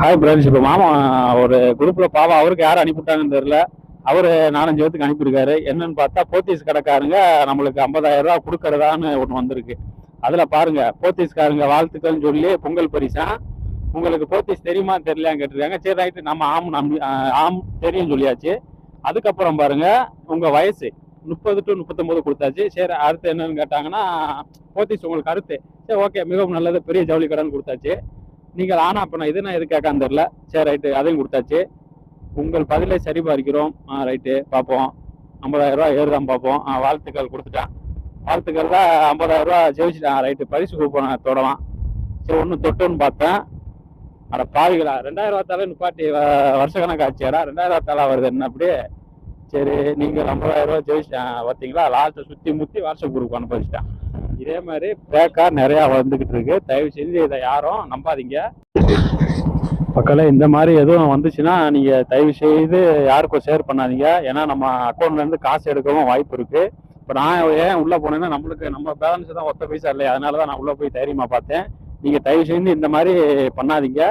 Hi friends. இப்போ மாமா ஒரு குரூப்ல பாவம் அவருக்கு யாரும் அனுப்பிவிட்டாங்கன்னு தெரியல. அவரு 4-5 பேத்துக்கு அனுப்பியிருக்காரு. என்னன்னு பார்த்தா போத்தீஸ் கடைக்காரங்க நம்மளுக்கு 50,000 ரூபா கொடுக்கறதான்னு ஒன்று வந்திருக்கு. அதுல பாருங்க, போத்தீஸ்காரங்க வாழ்த்துக்கள்னு சொல்லி பொங்கல் பரிசா உங்களுக்கு போத்தீஸ் தெரியுமா தெரியலையான்னு கேட்டிருக்காங்க. சரி ரைட்டு, நம்ம ஆம் தெரியும் சொல்லியாச்சு. அதுக்கப்புறம் பாருங்க, உங்க வயசு 30 to 39 கொடுத்தாச்சு. சரி, அடுத்து என்னன்னு கேட்டாங்கன்னா போத்தீஸ் உங்களுக்கு அடுத்து. சரி ஓகே, மிகவும் நல்லது, பெரிய ஜவுளி கடைன்னு கொடுத்தாச்சு. நீங்கள் ஆனா அப்ப நான் இது நான் எது கேட்கான்னு தெரியல. சரி ரைட்டு, அதையும் கொடுத்தாச்சு. உங்கள் பதிலை சரிபார்க்கிறோம். ரைட்டு, பார்ப்போம். 50,000 ரூபா ஏறுதான் பார்ப்போம். வாழ்த்துக்கள் கொடுத்துட்டான். வாழ்த்துக்கள் தான். 50,000 ரூபா ஜெயிச்சுட்டான். ரைட்டு, பரிசு கூப்பன் தொடலாம். சரி, ஒன்று தொட்டுன்னு பார்த்தேன். அட பாவிகளா, 2,000 ரூபாத்தாலே நிப்பாட்டி வருஷ கணக்கு ஆச்சியாடா. 2,000 ரூபாத்தாலா வருது என்ன அப்படியே. சரி, நீங்கள் 50,000 ரூபா ஜெயிச்சிட்டேன் பார்த்தீங்களா. லாஸ்ட்டை சுற்றி முற்றி வாட்ஸ்அப் குரூப் அனுப்ப வச்சுட்டேன். இதே மாதிரி பேக்கா நிறையா வந்துக்கிட்டு இருக்கு. தயவு செஞ்சு இதை யாரும் நம்பாதீங்க மக்களே. இந்த மாதிரி எதுவும் வந்துச்சுன்னா நீங்கள் தயவு செய்து யாருக்கும் ஷேர் பண்ணாதீங்க. ஏன்னா நம்ம அக்கௌண்ட்லேருந்து காசு எடுக்கவும் வாய்ப்பு இருக்குது. இப்போ நான் ஏன் உள்ளே போனேன்னா நம்ம பேலன்ஸ் தான் ஒத்த பைசா இல்லையா, அதனால தான் நான் உள்ளே போய் தைரியமாக பார்த்தேன். நீங்கள் தயவு செய்து இந்த மாதிரி பண்ணாதீங்க.